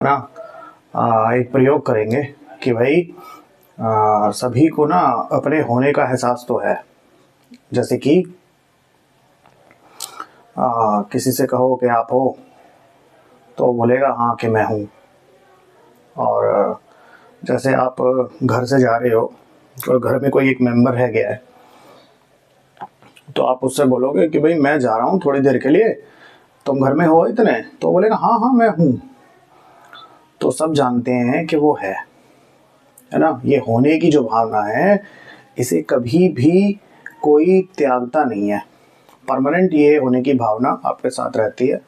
ना एक प्रयोग करेंगे कि भाई सभी को ना अपने होने का एहसास तो है। जैसे कि किसी से कहो कि आप हो, तो बोलेगा हाँ कि मैं हूँ। और जैसे आप घर से जा रहे हो और घर में कोई एक मेंबर है गया है, तो आप उससे बोलोगे कि भाई मैं जा रहा हूँ थोड़ी देर के लिए, तुम घर में हो इतने? तो बोलेगा हाँ हाँ मैं हूँ। तो सब जानते हैं कि वो है ना। ये होने की जो भावना है, इसे कभी भी कोई त्यागता नहीं है। परमानेंट ये होने की भावना आपके साथ रहती है,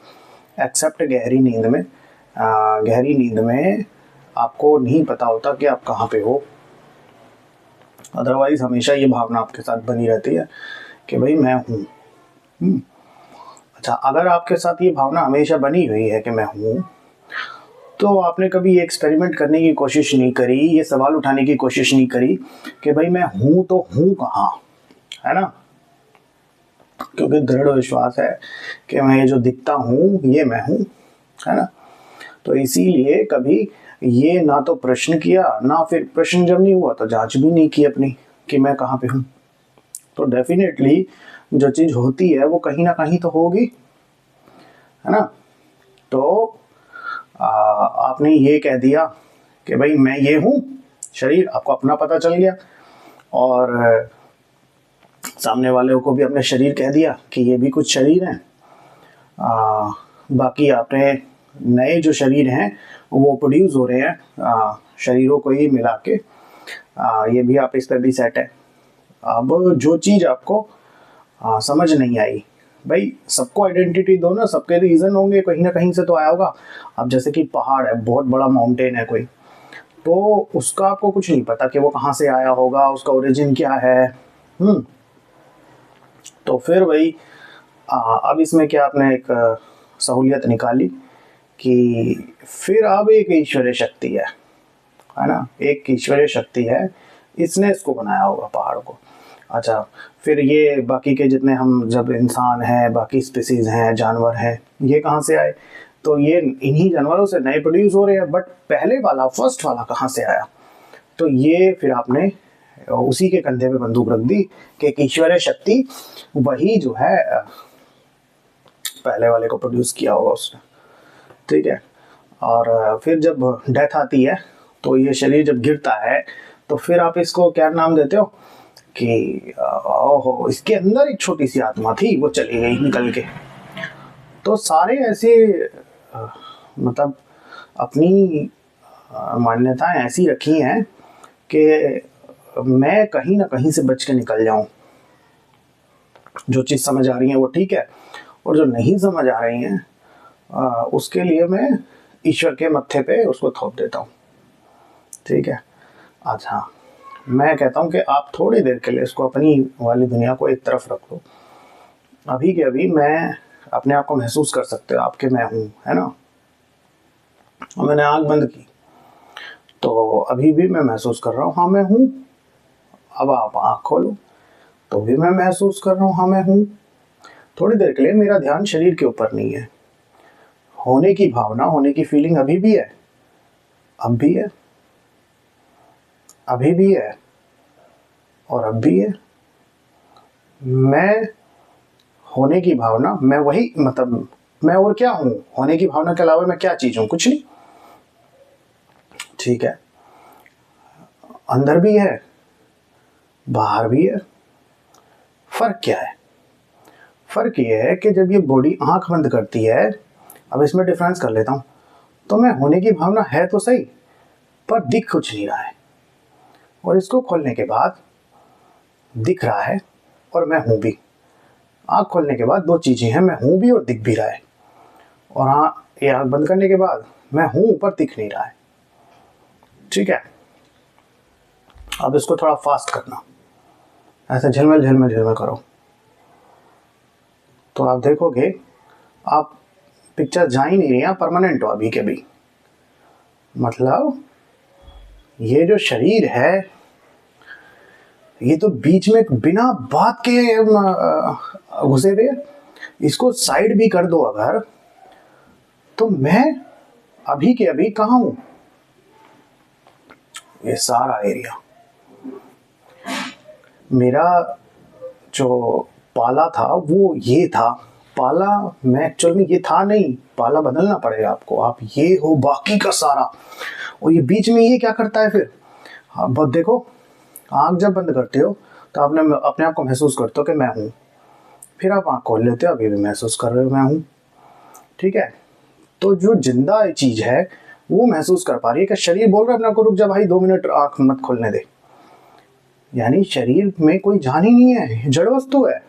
एक्सेप्ट गहरी नींद में। गहरी नींद में आपको नहीं पता होता कि आप कहाँ पे हो। अदरवाइज हमेशा ये भावना आपके साथ बनी रहती है कि भाई मैं हूँ। अच्छा, अगर आपके साथ ये भावना हमेशा बनी हुई है कि मैं हूँ, तो आपने कभी ये एक्सपेरिमेंट करने की कोशिश नहीं करी, ये सवाल उठाने की कोशिश नहीं करी कि भाई मैं हूँ तो हूँ कहाँ, है ना। क्योंकि दृढ़ विश्वास है कि मैं ये जो दिखता हूँ ये मैं हूँ, है ना। तो इसीलिए कभी ये ना तो प्रश्न किया, ना फिर प्रश्न जब नहीं हुआ तो जांच भी नहीं की अपनी कि मैं कहाँ पे हूँ। तो डेफिनेटली जो चीज़ होती है वो कहीं ना कहीं तो होगी, है ना। तो आपने ये कह दिया कि भाई मैं ये हूँ, शरीर आपको अपना पता चल गया, और सामने वाले को भी अपने शरीर कह दिया कि ये भी कुछ शरीर हैं। बाकी आपने नए जो शरीर हैं वो प्रोड्यूस हो रहे हैं, शरीरों को ही मिला के। ये भी आप इस पर भी सेट है। अब जो चीज़ आपको समझ नहीं आई, भाई सबको आइडेंटिटी दो ना, सबके रीज़न होंगे, कहीं ना कहीं से तो आया होगा। अब जैसे कि पहाड़ है, बहुत बड़ा माउंटेन है कोई, तो उसका आपको कुछ नहीं पता कि वो कहाँ से आया होगा, उसका ओरिजिन क्या है। तो फिर वही अब इसमें क्या आपने एक सहूलियत निकाली कि फिर अब एक ईश्वरीय शक्ति है ना, एक ईश्वरीय शक्ति है, इसने इसको बनाया होगा पहाड़ को। अच्छा, फिर ये बाकी के जितने हम जब इंसान हैं, बाकी स्पीसीज हैं, जानवर हैं, ये कहाँ से आए? तो ये इन्हीं जानवरों से नए प्रोड्यूस हो रहे हैं, बट पहले वाला फर्स्ट वाला कहाँ से आया? तो ये फिर आपने उसी के कंधे पे बंदूक रख दी कि एक ईश्वरीय शक्ति वही जो है पहले वाले को प्रोड्यूस किया होगा उसने, ठीक है। और फिर जब डेथ आती है, तो ये शरीर जब गिरता है, तो फिर आप इसको क्या नाम देते हो कि ओहो इसके अंदर एक छोटी सी आत्मा थी, वो चली गई निकल के। तो सारे ऐसे मतलब अपनी मान्यताएं ऐसी रखी हैं कि मैं कहीं ना कहीं से बच के निकल जाऊं। जो चीज़ समझ आ रही है वो ठीक है, और जो नहीं समझ आ रही हैं उसके लिए मैं ईश्वर के मत्थे पे उसको थोप देता हूँ, ठीक है। अच्छा, मैं कहता हूँ कि आप थोड़ी देर के लिए इसको अपनी वाली दुनिया को एक तरफ रख दो। अभी के अभी मैं अपने आप को महसूस कर सकते हो आपके मैं हूँ, है ना। और मैंने आँख बंद की तो अभी भी मैं महसूस कर रहा हूँ हाँ मैं हूँ। अब आप आँख खोलो तो भी मैं महसूस कर रहा हूँ हाँ मैं हूँ। थोड़ी देर के लिए मेरा ध्यान शरीर के ऊपर नहीं है, होने की भावना, होने की फीलिंग अभी भी है, अब भी है, अभी भी है, और अब भी है। मैं होने की भावना, मैं वही, मतलब मैं और क्या हूँ? होने की भावना के अलावा मैं क्या चीज़ हूँ? कुछ नहीं, ठीक है। अंदर भी है, बाहर भी है। फर्क क्या है? फर्क ये है कि जब ये बॉडी आंख बंद करती है, अब इसमें डिफरेंस कर लेता हूँ, तो मैं होने की भावना है तो सही, पर दिख कुछ नहीं रहा है। और इसको खोलने के बाद दिख रहा है और मैं हूँ भी। आँख खोलने के बाद दो चीज़ें हैं, मैं हूँ भी और दिख भी रहा है। और हाँ, ये आँख बंद करने के बाद मैं हूँ पर दिख नहीं रहा है, ठीक है। अब इसको थोड़ा फास्ट करना, ऐसे झिलमिल झिलमिल झिलमिल करो, तो आप देखोगे आप पिक्चर जा ही नहीं रही हैं, परमानेंट हो अभी के भी। मतलब ये जो शरीर है, ये तो बीच में बिना बात के घुसे हुए। इसको साइड भी कर दो अगर, तो मैं अभी के अभी कहाँ हूं, ये सारा एरिया मेरा जो पाला था वो ये था। पाला मैं एक्चुअल में ये था नहीं, पाला बदलना पड़ेगा आपको। आप ये हो बाकी का सारा, और ये बीच में ये क्या करता है फिर। आप बहुत देखो, आँख जब बंद करते हो तो आपने अपने आप को महसूस करते हो कि मैं हूँ, फिर आप आँख खोल लेते हो, अभी भी महसूस कर रहे हो मैं हूँ। ठीक है, तो जो जिंदा चीज है वो महसूस कर पा रही है कि शरीर बोल रहा है अपने आप को रुक जा भाई 2 मिनट आँख मत खोलने दे। यानी शरीर में कोई जान ही नहीं है, जड़ वस्तु है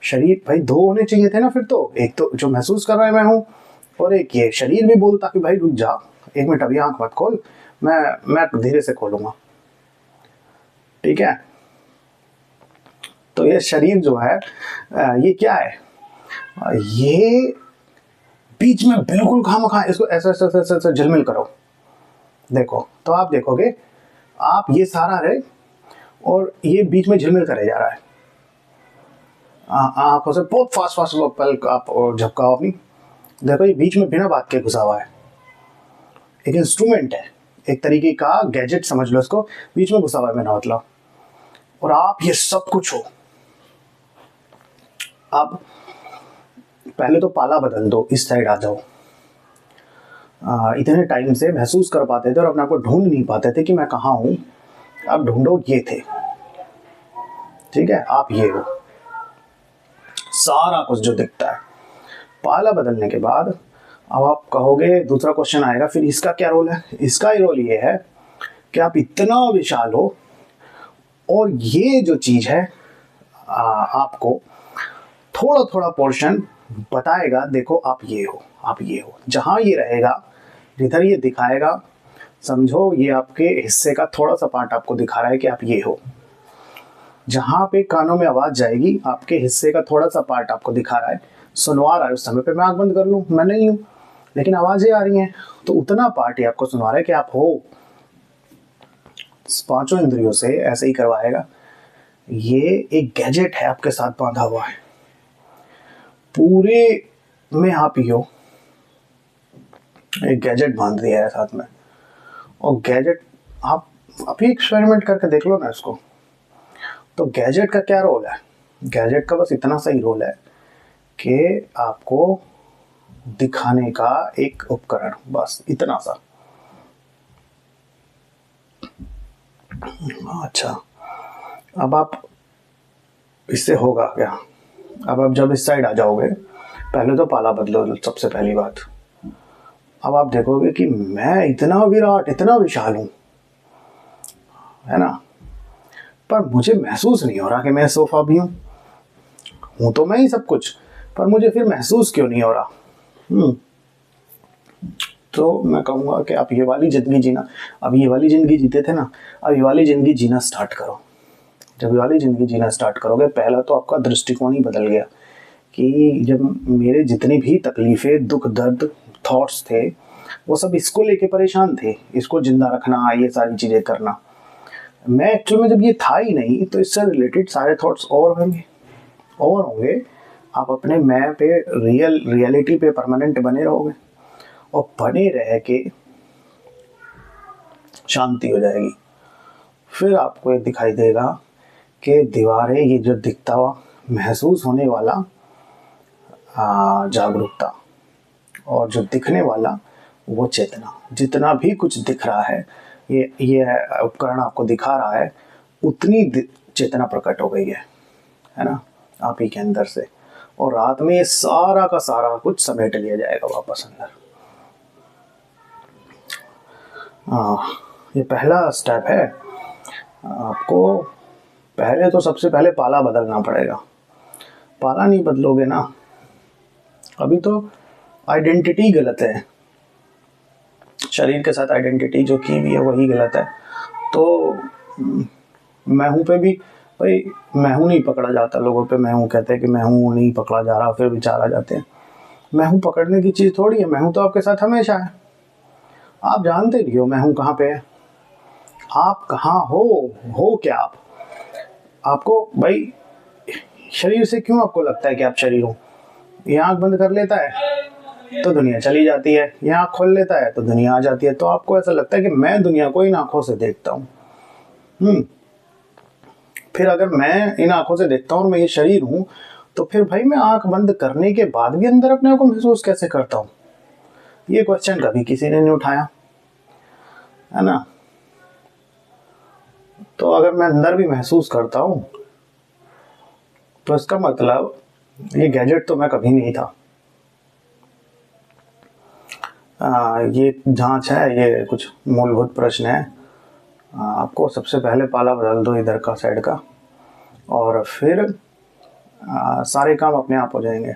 शरीर। भाई दो होने चाहिए थे ना फिर तो, एक तो जो महसूस कर रहा है मैं हूँ, और एक ये शरीर भी बोलता कि भाई रुक जा 1 मिनट, अभी आंख मत खोल, मैं धीरे से खोलूंगा। ठीक है, तो ये शरीर जो है ये क्या है, ये बीच में बिल्कुल खामखा इसको ऐसा ऐसा ऐसा ऐसा झिलमिल करो, देखो तो आप देखोगे आप ये सारा रहे और ये बीच में झिलमिल करे जा रहा है। आंखों से बहुत फास्ट फास्ट पल आप झपकाओ अपनी, देखो ये बीच में बिना बात के घुसा हुआ है। एक इंस्ट्रूमेंट है, एक तरीके का गैजेट समझ लो इसको, बीच में घुसा हुआ है बिना मतलब, और आप ये सब कुछ हो। अब पहले तो पाला बदल दो, इस साइड आ जाओ। इतने टाइम से महसूस कर पाते थे और अपने आप को ढूंढ नहीं पाते थे कि मैं कहाँ हूं, अब ढूंढो ये थे। ठीक है, आप ये हो सारा कुछ जो दिखता है। पाला बदलने के बाद अब आप कहोगे, दूसरा क्वेश्चन आएगा फिर इसका क्या रोल है। इसका ही रोल ये है कि आप इतना विशाल हो और ये जो चीज है आपको थोड़ा थोड़ा पोर्शन बताएगा, देखो आप ये हो, आप ये हो। जहां ये रहेगा, जिधर ये दिखाएगा, समझो ये आपके हिस्से का थोड़ा सा पार्ट आपको दिखा रहा है कि आप ये हो। जहां पे कानों में आवाज जाएगी, आपके हिस्से का थोड़ा सा पार्ट आपको दिखा रहा है, सुनवा रहा है। उस समय पे मैं आंख बंद कर लूं, मैं नहीं हूं, लेकिन आवाजें आ रही हैं, तो उतना पार्ट ही आपको सुनवा रहा है कि आप हो। पांचों इंद्रियों से ऐसे ही करवाएगा। ये एक गैजेट है आपके साथ बांधा हुआ है, पूरे में आप ही हो। एक गैजेट बांध दिया है साथ में, और गैजेट आप अभी एक्सपेरिमेंट करके देख लो ना इसको। तो गैजेट का क्या रोल है, गैजेट का बस इतना सा ही रोल है कि आपको दिखाने का एक उपकरण, बस इतना सा। अच्छा, अब आप इससे होगा क्या। अब आप जब इस साइड आ जाओगे, पहले तो पाला बदलो सबसे पहली बात। अब आप देखोगे कि मैं इतना विराट, इतना विशाल हूं, है ना, पर मुझे महसूस नहीं हो रहा कि मैं सोफा भी हूं तो मैं ही सब कुछ, पर मुझे फिर महसूस क्यों नहीं हो रहा। तो मैं कहूँगा कि आप ये वाली ज़िंदगी जीना, अब ये वाली ज़िंदगी जीते थे ना, अब ये वाली ज़िंदगी जीना स्टार्ट करो। जब ये वाली ज़िंदगी जीना स्टार्ट करोगे, पहला तो आपका दृष्टिकोण ही बदल गया कि जब मेरे जितनी भी तकलीफ़ें, दुख दर्द, थॉट्स थे, वो सब इसको लेके परेशान थे, इसको जिंदा रखना, ये सारी चीज़ें करना। मैं एक्चुअल में जब ये था ही नहीं, तो इससे रिलेटेड सारे थॉट्स और होंगे। आप अपने मैं पे, रियलिटी पे परमानेंट बने रहोगे, और बने रह के शांति हो जाएगी। फिर आपको ये दिखाई देगा कि दीवारें, ये जो दिखता हुआ महसूस होने वाला जागरूकता, और जो दिखने वाला वो चेतना, जितना भी कुछ दिख रहा है, ये उपकरण आपको दिखा रहा है, उतनी चेतना प्रकट हो गई है ना, आप ही के अंदर से। और रात में ये सारा का सारा कुछ समेट लिया जाएगा वापस अंदर। ये पहला स्टेप है। आपको पहले तो सबसे पहले पाला बदलना पड़ेगा। पाला नहीं बदलोगे ना, अभी तो आइडेंटिटी गलत है, शरीर के साथ आइडेंटिटी जो की हुई है वही गलत है। तो मैं हूं पे भी भाई, मैं हूं नहीं पकड़ा जाता लोगों पे। मैं हूं कहते हैं कि मैं हूं नहीं पकड़ा जा रहा, फिर विचार आ जाते हैं। मैं हूं पकड़ने की चीज़ थोड़ी है, मैं हूं तो आपके साथ हमेशा है। आप जानते नहीं हो मैं हूं कहाँ पे है, आप कहाँ हो क्या आप। आपको भाई शरीर से क्यों आपको लगता है कि आप शरीर हो। ये आंख बंद कर लेता है, तो दुनिया चली जाती है, ये आँख खोल लेता है तो दुनिया आ जाती है। तो आपको ऐसा लगता है कि मैं दुनिया को इन आँखों से देखता हूँ। फिर अगर मैं इन आँखों से देखता हूँ और मैं ये शरीर हूँ, तो फिर भाई मैं आँख बंद करने के बाद भी अंदर अपने आप को महसूस कैसे करता हूँ? ये क्वेश्चन कभी किसी ने नहीं उठाया, है ना? तो अगर मैं अंदर भी महसूस करता हूँ, तो इसका मतलब ये गैजेट तो मैं कभी नहीं था। ये जांच है, ये कुछ मूलभूत प्रश्न है। आपको सबसे पहले पाला बदल दो इधर का साइड का, और फिर सारे काम अपने आप हो जाएंगे।